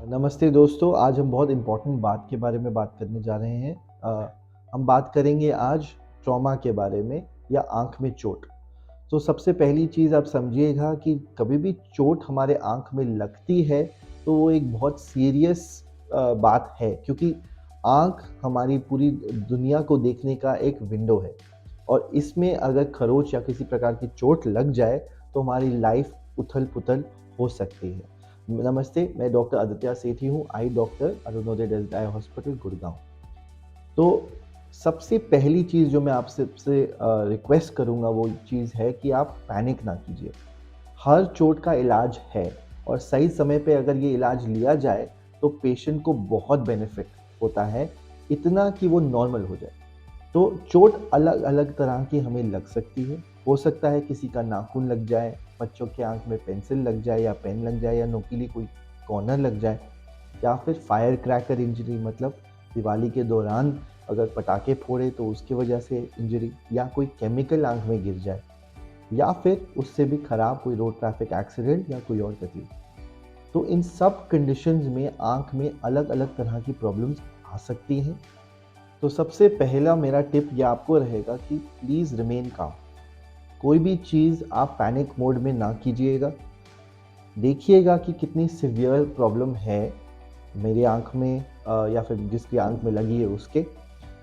नमस्ते दोस्तों, आज हम बहुत इम्पोर्टेंट बात के बारे में बात करने जा रहे हैं। हम बात करेंगे आज ट्रॉमा के बारे में या आँख में चोट। तो सबसे पहली चीज़ आप समझिएगा कि कभी भी चोट हमारे आँख में लगती है, तो वो एक बहुत सीरियस बात है क्योंकि आँख हमारी पूरी दुनिया को देखने का एक विंडो है और इसमें अगर खरोंच या किसी प्रकार की चोट लग जाए, तो हमारी लाइफ़ उथल-पुथल हो सकती है। नमस्ते, मैं डॉक्टर आदित्य सेठी हूँ, eye doctor, Arunodaya dental eye hospital, Gurgaon. तो सबसे पहली चीज़ जो मैं आपसे रिक्वेस्ट करूँगा वो चीज़ है कि आप पैनिक ना कीजिए। हर चोट का इलाज है और सही समय पे अगर ये इलाज लिया जाए, तो पेशेंट को बहुत बेनिफिट होता है, इतना कि वो नॉर्मल हो जाए। तो चोट अलग-अलग तरह की हमें लग सकती है। हो सकता है किसी का नाखून लग जाए, बच्चों की आँख में पेंसिल लग जाए या पेन लग जाए या नुकीली कोई कॉर्नर लग जाए या फिर फायर क्रैकर इंजरी मतलब दिवाली के दौरान अगर पटाखे फोड़े तो उसकी वजह से इंजरी या कोई केमिकल आँख में गिर जाए या फिर उससे भी खराब कोई रोड ट्रैफिक एक्सीडेंट या कोई और तकलीफ। तो इन सब कंडीशंस में आँख में अलग-अलग तरह की प्रॉब्लम्स आ सकती हैं। तो सबसे पहला मेरा टिप ये आपको रहेगा कि प्लीज़ रिमेन काम। कोई भी चीज़ आप पैनिक मोड में ना कीजिएगा। देखिएगा कि कितनी सीवियर प्रॉब्लम है मेरी आँख में या फिर जिसकी आँख में लगी है उसके।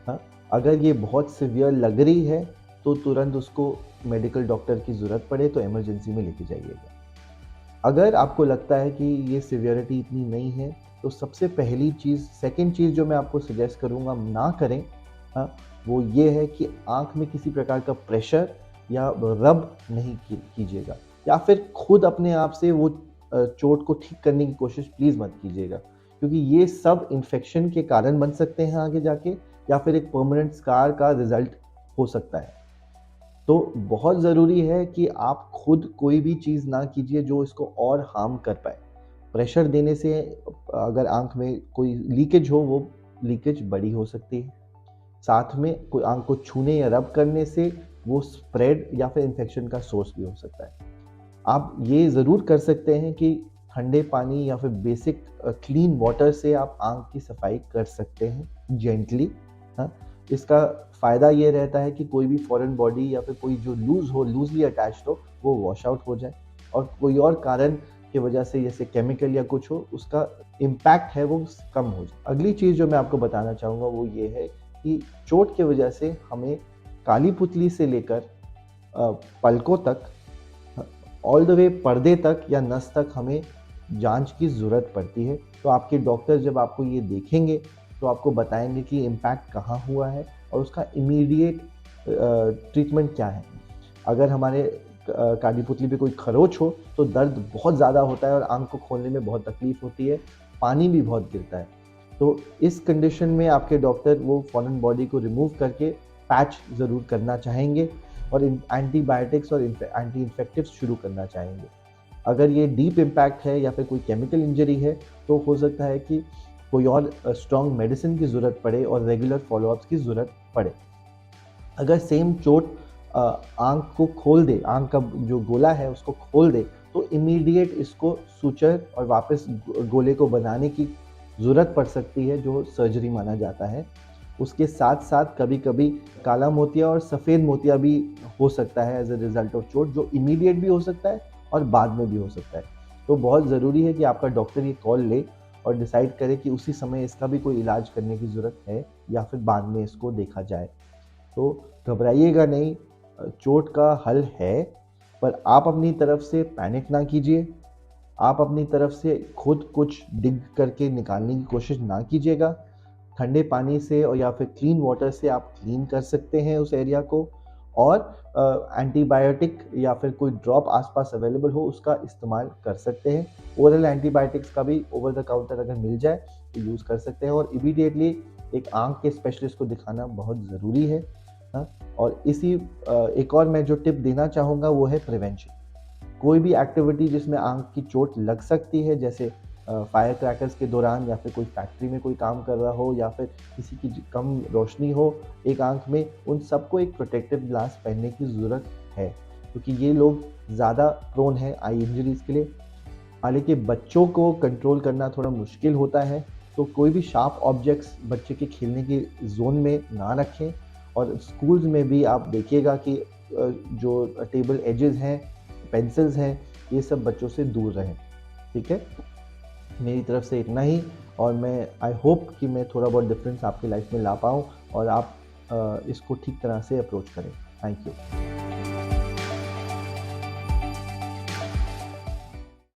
हाँ, अगर ये बहुत सीवियर लग रही है, तो तुरंत उसको मेडिकल डॉक्टर की ज़रूरत पड़े तो इमरजेंसी में लेके जाइएगा। अगर आपको लगता है कि ये सीवियरिटी इतनी नहीं है, तो सबसे पहली चीज़ सेकंड चीज़ जो मैं आपको सजेस्ट करूँगा ना करें, हाँ, वो ये है कि आँख में किसी प्रकार का प्रेशर या रब नहीं कीजिएगा या फिर खुद अपने आप से वो चोट को ठीक करने की कोशिश प्लीज़ मत कीजिएगा। क्योंकि ये सब इन्फेक्शन के कारण बन सकते हैं आगे जाके या फिर एक परमानेंट स्कार का रिज़ल्ट हो सकता है। तो बहुत ज़रूरी है कि आप खुद कोई भी चीज़ ना कीजिए जो इसको और हार्म कर पाए। प्रेशर देने से अगर आँख में कोई लीकेज हो, वो लीकेज बड़ी हो सकती है। साथ में कोई आँख को छूने या रब करने से वो स्प्रेड या फिर इन्फेक्शन का सोर्स भी हो सकता है। आप ये ज़रूर कर सकते हैं कि ठंडे पानी या फिर बेसिक क्लीन वाटर से आप आँख की सफाई कर सकते हैं जेंटली। हाँ, इसका फ़ायदा ये रहता है कि कोई भी फॉरेन बॉडी या फिर कोई जो लूज़ली अटैच्ड हो, वो वॉश आउट हो जाए और कोई और कारण की वजह से जैसे केमिकल या कुछ हो, उसका इम्पैक्ट है वो कम हो जाए। अगली चीज़ जो मैं आपको बताना चाहूँगा वो ये है कि चोट की वजह से हमें काली पुतली से लेकर अ, पलकों तक ऑल द वे पर्दे तक या नस तक हमें जाँच की ज़रूरत पड़ती है। तो आपके डॉक्टर जब आपको ये देखेंगे, तो आपको बताएँगे कि इम्पैक्ट कहाँ हुआ है और उसका इमीडिएट ट्रीटमेंट क्या है। अगर हमारे काली-पुतली पे कोई खरोंच हो, तो दर्द बहुत ज़्यादा होता है और आँख को खोलने में बहुत तकलीफ़ होती है, पानी भी बहुत गिरता है। तो इस कंडीशन में आपके डॉक्टर वो फॉरेन बॉडी को रिमूव करके पैच ज़रूर करना चाहेंगे और एंटीबायोटिक्स और एंटी इन्फेक्टिव्स शुरू करना चाहेंगे। अगर ये डीप इम्पैक्ट है या फिर कोई केमिकल इंजरी है, तो हो सकता है कि कोई और स्ट्रॉन्ग मेडिसिन की ज़रूरत पड़े और रेगुलर फ़ॉलो-अप्स की ज़रूरत पड़े। अगर सेम चोट आँख को खोल दे, आँख का जो गोला है उसको खोल दे, तो इमीडिएट इसको सूचर और वापस गोले को बनाने की ज़रूरत पड़ सकती है, जो सर्जरी माना जाता है। उसके साथ-साथ कभी-कभी काला मोतिया और सफ़ेद मोतिया भी हो सकता है एज़ अ रिज़ल्ट ऑफ चोट, जो इमीडिएट भी हो सकता है और बाद में भी हो सकता है। तो बहुत ज़रूरी है कि आपका डॉक्टर ये कॉल ले और डिसाइड करे कि उसी समय इसका भी कोई इलाज करने की ज़रूरत है या फिर बाद में इसको देखा जाए। तो घबराइएगा नहीं, चोट का हल है, पर आप अपनी तरफ से पैनिक ना कीजिए। आप अपनी तरफ से खुद कुछ डिग करके निकालने की कोशिश ना कीजिएगा। ठंडे पानी से और या फिर क्लीन वाटर से आप क्लीन कर सकते हैं उस एरिया को और एंटीबायोटिक या फिर कोई ड्रॉप आस-पास अवेलेबल हो उसका इस्तेमाल कर सकते हैं। ओरल एंटीबायोटिक्स का भी ओवर द काउंटर अगर मिल जाए तो यूज़ कर सकते हैं और इमीडिएटली एक आँख के स्पेशलिस्ट को दिखाना बहुत ज़रूरी है। हाँ, और एक और मैं जो टिप देना चाहूँगा वो है प्रिवेंशन। कोई भी एक्टिविटी जिसमें आँख की चोट लग सकती है जैसे फायर क्रैकर्स के दौरान या फिर कोई फैक्ट्री में कोई काम कर रहा हो या फिर किसी की कम रोशनी हो एक आँख में, उन सबको एक प्रोटेक्टिव ग्लास पहनने की ज़रूरत है क्योंकि ये लोग ज़्यादा प्रोन हैं आई इंजरीज़ के लिए। हालाँकि बच्चों को कंट्रोल करना थोड़ा मुश्किल होता है, तो कोई भी शार्प ऑब्जेक्ट्स बच्चे के खेलने के ज़ोन में ना रखें और स्कूल्स में भी आप देखिएगा कि जो टेबल एजेस हैं, पेंसिल्स हैं, ये सब बच्चों से दूर रहें, ठीक है? मेरी तरफ से इतना ही और मैं आई होप कि मैं थोड़ा बहुत डिफरेंस आपकी लाइफ में ला पाऊँ और आप इसको ठीक तरह से अप्रोच करें। Thank you.